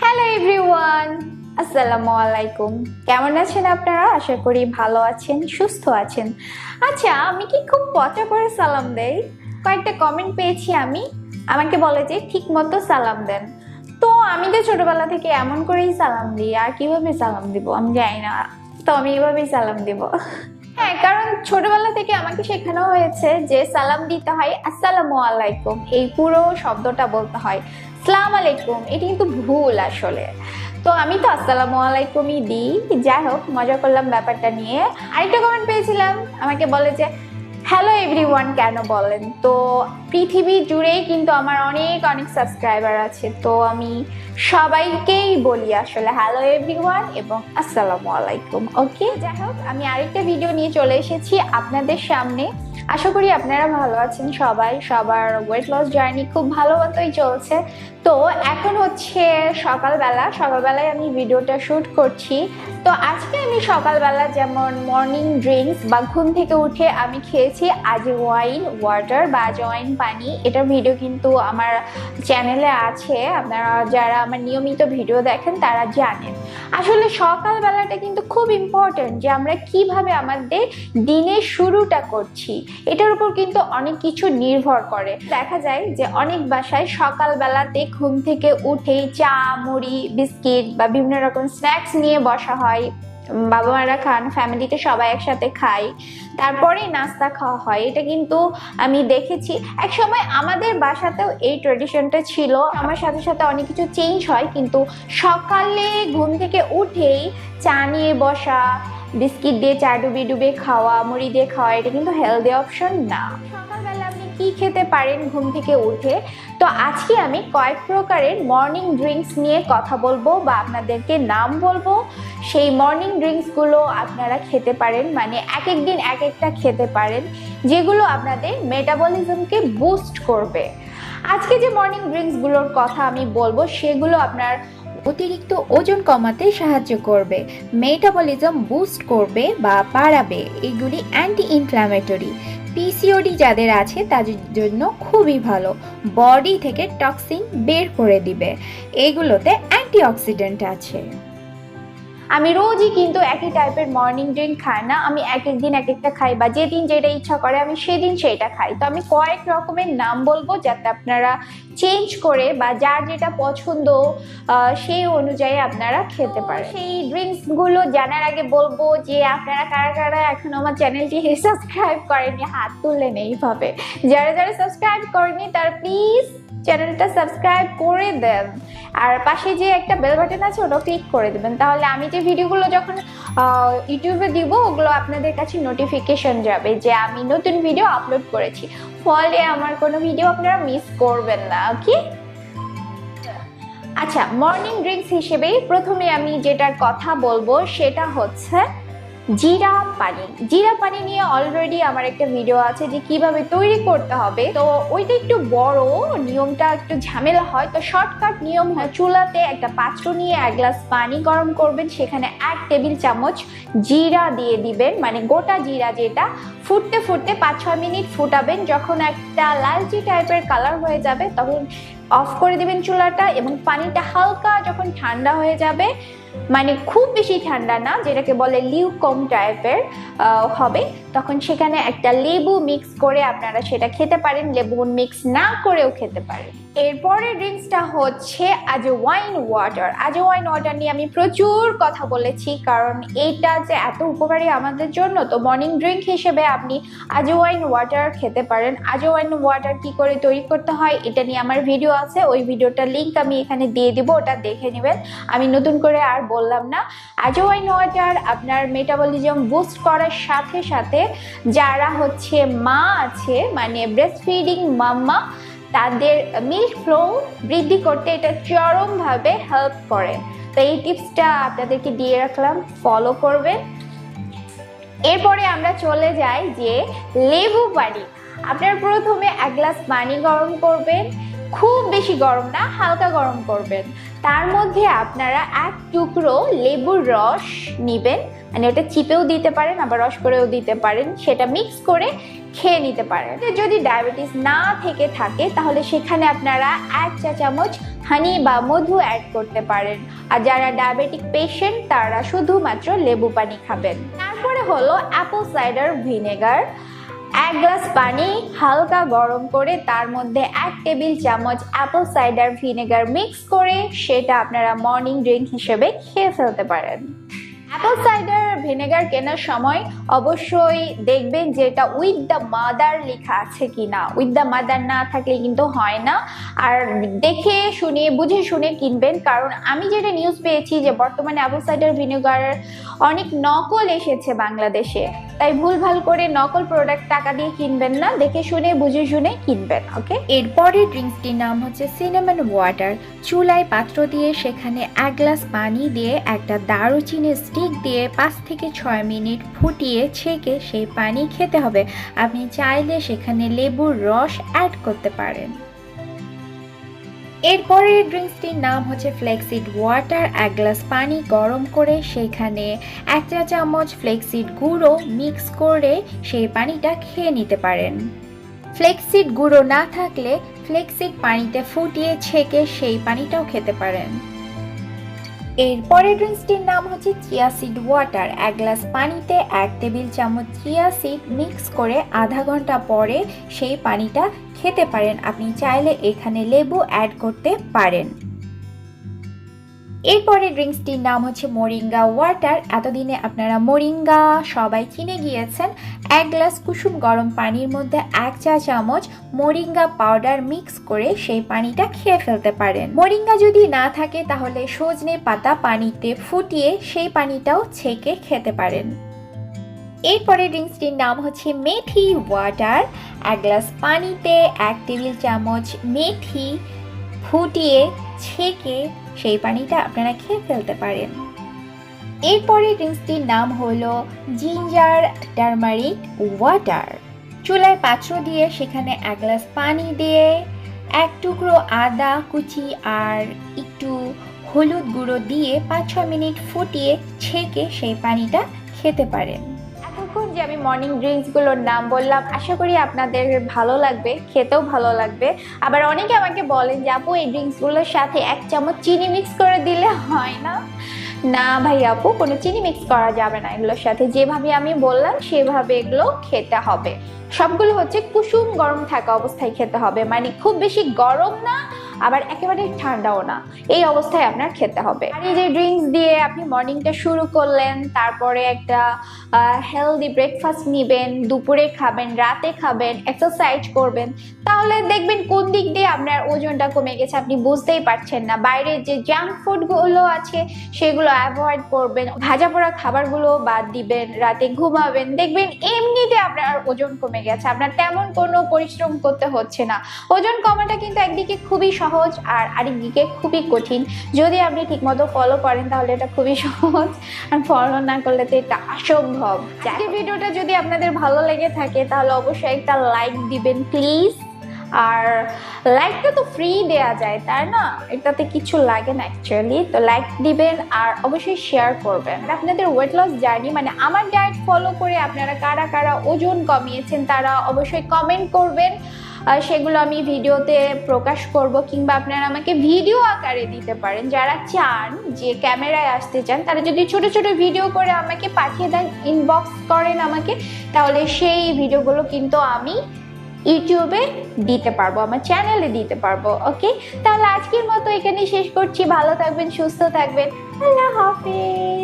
Hello everyone, আসসালামু আলাইকুম। কেমন আছেন আপনারা? আশা করি ভালো আছেন, সুস্থ আছেন। আচ্ছা, আমি কি খুব পচা করে সালাম দেই? কয়েকটা কমেন্ট পেয়েছি আমাকে বলে যে ঠিক মতো সালাম দেন। তো আমি তো ছোটবেলা থেকে এমন করেই সালাম দিই, আর কিভাবে সালাম দিব আমি জানি না, তো আমি এভাবেই সালাম দিব। হ্যাঁ, কারণ ছোটবেলা থেকে আমাকে শেখানো হয়েছে যে সালাম দিতে হয় আসসালামু আলাইকুম, এই পুরো শব্দটা বলতে হয়। আসসালামু আলাইকুম এটি কিন্তু ভুল আসলে। তো আমি তো আসসালামু আলাইকুমই দিই। যাই হোক, মজা করলাম ব্যাপারটা নিয়ে। আরেকটা কমেন্ট পেয়েছিলাম, আমাকে বলে যে হ্যালো এভরিওয়ান কেন বলেন? তো পৃথিবী জুড়েই কিন্তু আমার অনেক অনেক সাবস্ক্রাইবার আছে, তো আমি সবাইকেই বলি আসলে হ্যালো এভরিওয়ান এবং আসসালামু আলাইকুম। ওকে, যাই হোক, আমি আরেকটা ভিডিও নিয়ে চলে এসেছি আপনাদের সামনে। আশা করি আপনারা ভালো আছেন সবাই, সবার ওয়েট লস জার্নি খুব ভালো মতোই চলছে। তো এখন হচ্ছে সকালবেলায় আমি ভিডিওটা শুট করছি। তো আজকে আমি সকালবেলা যেমন মর্নিং ড্রিঙ্কস বা ঘুম থেকে উঠে আমি খেয়েছি আজওয়াইন ওয়াটার বা আজওয়াইন পানি। এটার ভিডিও কিন্তু আমার চ্যানেলে আছে, আপনারা যারা আমার নিয়মিত ভিডিও দেখেন তারা জানেন। আসলে সকালবেলাটা কিন্তু খুব ইম্পর্টেন্ট, যে আমরা কিভাবে আমাদের দিনের শুরুটা করছি এটার উপর কিন্তু অনেক কিছু নির্ভর করে। দেখা যায় যে অনেক বাসায় সকালবেলাতে ঘুম থেকে উঠেই চা, মুড়ি, বিস্কিট বা বিভিন্ন রকম স্ন্যাক্স নিয়ে বসা হয়। বাবা মারা খান, ফ্যামিলিতে সবাই একসাথে খাই, তারপরে নাস্তা খাওয়া হয়। এটা কিন্তু আমি দেখেছি এক সময় আমাদের বাসাতেও এই ট্রেডিশনটা ছিল। আমার সাথে সাথে অনেক কিছু চেঞ্জ হয়, কিন্তু সকালে ঘুম থেকে উঠেই চা নিয়ে বসা, বিস্কিট দিয়ে চা ডুবে খাওয়া, মুড়ি দিয়ে খাওয়া, এটা কিন্তু হেলদি অপশন না। সকালবেলা আপনি কি খেতে পারেন ঘুম থেকে উঠে? তো আজকে আমি কয়েক প্রকারের মর্নিং ড্রিঙ্কস নিয়ে কথা বলবো বা আপনাদেরকে নাম বলবো। সেই মর্নিং ড্রিঙ্কসগুলো আপনারা খেতে পারেন, মানে এক এক দিন এক একটা খেতে পারেন, যেগুলো আপনাদের মেটাবলিজমকে বুস্ট করবে। আজকে যে মর্নিং ড্রিঙ্কসগুলোর কথা আমি বলবো সেগুলো আপনার অতিরিক্ত ওজন কমাতে সাহায্য করবে, মেটাবলিজম বুস্ট করবে বা বাড়াবে। এগুলি অ্যান্টি ইনফ্ল্যামেটরি, পিসিওডি যাদের আছে তাদের জন্য খুবই ভালো, বডি থেকে টক্সিন বের করে দিবে। এগুলোতে অ্যান্টিঅক্সিডেন্ট আছে। আমি রোজই কিন্তু একই টাইপের মর্নিং ড্রিঙ্ক খাই না, আমি এক এক দিন এক একটা খাই, বা যেদিন যেটা ইচ্ছা করে আমি সেদিন সেটা খাই। তো আমি কয়েক রকমের নাম বলবো যাতে আপনারা চেঞ্জ করে বা যার যেটা পছন্দ সেই অনুযায়ী আপনারা খেতে পারেন। সেই ড্রিঙ্কসগুলো জানার আগে বলবো যে আপনারা কারা কারা এখন আমার চ্যানেলটি সাবস্ক্রাইব করেনি, হাত তুললেন এইভাবে। যারা যারা সাবস্ক্রাইব করেনি তারা প্লিজ চ্যানেলটা সাবস্ক্রাইব করে দেন, আর পাশে যে একটা বেল বাটন আছে ওটা ক্লিক করে দেবেন, তাহলে আমি যে ভিডিওগুলো যখন ইউটিউবে দিব ওগুলো আপনাদের কাছে নোটিফিকেশন যাবে যে আমি নতুন ভিডিও আপলোড করেছি, ফলে আমার কোনো ভিডিও আপনারা মিস করবেন না। ওকে, আচ্ছা, মর্নিং ড্রিঙ্কস হিসেবে প্রথমে আমি যেটার কথা বলবো সেটা হচ্ছে জিরা পানি। জিরা পানি নিয়ে অলরেডি আমার একটা ভিডিও আছে যে কিভাবে তৈরি করতে হবে। তো ওইটা একটু বড়, নিয়মটা একটু ঝামেলা হয়। তো শর্টকাট নিয়ম হয়, চুলাতে একটা পাত্র নিয়ে 1 গ্লাস পানি গরম করবেন, সেখানে 1 টেবিল চামচ জিরা দিয়ে দিবেন, মানে গোটা জিরা, যেটা ফুটতে ফুটতে 5-6 মিনিট ফুটাবেন। যখন একটা লালচি টাইপের কালার হয়ে যাবে তখন অফ করে দিবেন চুলাটা, এবং পানিটা হালকা যখন ঠান্ডা হয়ে যাবে, মানে খুব বেশি ঠান্ডা না, যেটাকে বলে লিউকম টাইপের হবে, তখন সেখানে একটা লেবু মিক্স করে আপনারা সেটা খেতে পারেন, লেবু মিক্স না করেও খেতে পারেন। এরপরে ড্রিঙ্কসটা হচ্ছে আজওয়াইন ওয়াটার। আজওয়াইন ওয়াটার নিয়ে আমি প্রচুর কথা বলেছি, কারণ এইটা যে এত উপকারী আমাদের জন্য। তো মর্নিং ড্রিঙ্ক হিসেবে আপনি আজওয়াইন ওয়াটার খেতে পারেন। আজওয়াইন ওয়াটার কি করে তৈরি করতে হয় এটা নিয়ে আমার ভিডিও আছে, ওই ভিডিওটার লিঙ্ক আমি এখানে দিয়ে দিব, ওটা দেখে নেবেন, আমি নতুন করে আর বললাম না। আজওয়াইন ওয়াটার আপনার মেটাবলিজম বুস্ট করার সাথে সাথে যারা হচ্ছে মা আছে, মানে ব্রেস্ট ফিডিং মাম্মা, তাদের মিল্ক ফ্লো বৃদ্ধি করতে এটা চরমভাবে হেল্প করে। তো এই টিপসটা আপনাদেরকে দিয়ে রাখলাম, ফলো করবেন। এরপরে আমরা চলে যাই যে লেবু পানি। আপনার প্রথমে 1 গ্লাস পানি গরম করবেন, খুব বেশি গরম না, হালকা গরম করবেন। তার মধ্যে আপনারা 1 টুকরো লেবুর রস নেবেন, মানে ওটা চিপেও দিতে পারেন আবার রস করেও দিতে পারেন। সেটা মিক্স করে খেয়ে নিতে পারেন। যদি ডায়াবেটিস না থেকে থাকে তাহলে সেখানে আপনারা 1 চা চামচ হানি বা মধু অ্যাড করতে পারেন। আর যারা ডায়াবেটিক পেশেন্ট তারা শুধুমাত্র লেবু পানি খাবেন। তারপরে হলো অ্যাপল সাইডার ভিনেগার। 1 গ্লাস পানি হালকা গরম করে তার মধ্যে 1 টেবিল চামচ অ্যাপল সাইডার ভিনেগার মিক্স করে সেটা আপনারা মর্নিং ড্রিঙ্ক হিসেবে খেয়ে ফেলতে পারেন। অ্যাপল সাইডার ভিনেগার কেনার সময় অবশ্যই দেখবেন যে এটা উইথ দ্য মাদার লেখা আছে কিনা। উইথ দ্য মাদার না থাকলে কিন্তু হয় না। আর দেখে শুনে বুঝে শুনে কিনবেন, কারণ আমি যেটা নিউজ পেয়েছি যে বর্তমানে অ্যাপল সাইডার ভিনেগারের অনেক নকল এসেছে বাংলাদেশে, তাই ভুলভাল করে নকল প্রোডাক্ট টাকা দিয়ে কিনবেন না, দেখে শুনে বুঝে শুনে কিনবেন। ওকে, এরপরে ড্রিঙ্কসটির নাম হচ্ছে সিনামন ওয়াটার। চুলায় পাত্র দিয়ে সেখানে 1 গ্লাস পানি দিয়ে একটা দারুচিনি স্টিক দিয়ে 5 থেকে 6 মিনিট ফুটিয়ে ছেঁকে সেই পানি খেতে হবে। আপনি চাইলে সেখানে লেবুর রস অ্যাড করতে পারেন। এরপরে ড্রিঙ্কসটির নাম হচ্ছে ফ্লেক্সিড ওয়াটার। 1 গ্লাস পানি গরম করে সেখানে 1 চা চামচ ফ্লেক্সিড গুঁড়ো মিক্স করে সেই পানিটা খেয়ে নিতে পারেন। ফ্লেক্সিড গুঁড়ো না থাকলে ফ্লেক্সিড পানিতে ফুটিয়ে ছেঁকে সেই পানিটাও খেতে পারেন। এরপরে ড্রিঙ্কসটির নাম হচ্ছে চিয়া সিড ওয়াটার। 1 গ্লাস পানিতে 1 টেবিল চামচ চিয়া সিড মিক্স করে আধা ঘন্টা পরে সেই পানিটা খেতে পারেন। আপনি চাইলে এখানে লেবু অ্যাড করতে পারেন। এরপরে ড্রিঙ্কসটির নাম হচ্ছে মোরিঙ্গা ওয়াটার। এতদিনে আপনারা মোরিঙ্গা সবাই কিনে গিয়েছেন। 1 গ্লাস কুসুম গরম পানির মধ্যে 1 চা চামচ মোরিঙ্গা পাউডার মিক্স করে সেই পানিটা খেয়ে ফেলতে পারেন। মোরিঙ্গা যদি না থাকে তাহলে সজনে পাতা পানিতে ফুটিয়ে সেই পানিটাও ছেঁকে খেতে পারেন। এরপরে ড্রিঙ্কসটির নাম হচ্ছে মেথি ওয়াটার। 1 গ্লাস পানিতে 1 টেবিল চামচ মেথি ফুটিয়ে ছেঁকে সেই পানিটা আপনারা খেয়ে ফেলতে পারেন। এরপরে ড্রিঙ্কসটির নাম হলো জিঞ্জার টারমারিক ওয়াটার। চুলায় পাত্র দিয়ে সেখানে 1 গ্লাস পানি দিয়ে 1 টুকরো আদা কুচি আর একটু হলুদ গুঁড়ো দিয়ে 5-6 মিনিট ফুটিয়ে ছেঁকে সেই পানিটা খেতে পারেন। এতক্ষণ যে আমি মর্নিং ড্রিঙ্কসগুলোর নাম বললাম, আশা করি আপনাদের ভালো লাগবে, খেতেও ভালো লাগবে। আবার অনেকে আমাকে বলেন যে আপু এই ড্রিঙ্কসগুলোর সাথে 1 চামচ চিনি মিক্স করে দিলে হয় না? না ভাই আপু, কোনো চিনি মিক্স করা যাবে না এগুলোর সাথে। যেভাবে আমি বললাম সেভাবে এগুলো খেতে হবে। সবগুলো হচ্ছে কুসুম গরম থাকা অবস্থায় খেতে হবে, মানে খুব বেশি গরম না আবার একেবারে ঠান্ডাও না, এই অবস্থায় আপনার খেতে হবে। আর এই যে ড্রিঙ্কস দিয়ে আপনি মর্নিংটা শুরু করলেন, তারপরে একটা হেলদি ব্রেকফাস্ট নেবেন, দুপুরে খাবেন, রাতে খাবেন, এক্সারসাইজ করবেন, তাহলে দেখবেন কোন দিক দিয়ে আপনার ওজনটা কমে গেছে আপনি বুঝতেই পারছেন না। বাইরের যে জাঙ্ক ফুডগুলো আছে সেগুলো অ্যাভয়েড করবেন, ভাজা পোড়া খাবারগুলো বাদ দিবেন, রাতে ঘুমাবেন, দেখবেন এমনিতে আপনার ওজন কমে গেছে, আপনার তেমন কোনো পরিশ্রম করতে হচ্ছে না। ওজন কমাটা কিন্তু একদিকে খুবই সহজ আর আরেকদিকে খুবই কঠিন। যদি আপনি ঠিকমতো ফলো করেন তাহলে এটা খুবই সহজ, আর ফলো না করলে তো এটা অসম্ভব। এই ভিডিওটা যদি আপনাদের ভালো লেগে থাকে তাহলে অবশ্যই একটা লাইক দিবেন প্লিজ। আর লাইকটা তো ফ্রি দেয়া যায় তাই না, এটাতে কিছু লাগে না অ্যাকচুয়ালি। তো লাইক দিবেন আর অবশ্যই শেয়ার করবেন। আপনাদের ওয়েট লস জার্নি মানে আমার ডায়েট ফলো করে আপনারা কারা কারা ওজন কমিয়েছেন তারা অবশ্যই কমেন্ট করবেন, সেগুলো আমি ভিডিওতে প্রকাশ করব, কিংবা আপনারা আমাকে ভিডিও আকারে দিতে পারেন। যারা চান যে ক্যামেরায় আসতে চান তারা যদি ছোট ছোট ভিডিও করে আমাকে পাঠিয়ে দেন, ইনবক্স করেন আমাকে, তাহলে সেই ভিডিওগুলো কিন্তু আমি ইউটিউবে দিতে পারবো, আমার চ্যানেলে দিতে পারবো। ওকে, তাহলে আজকের মতো এখানে শেষ করছি। ভালো থাকবেন, সুস্থ থাকবেন, আল্লাহ হাফেজ।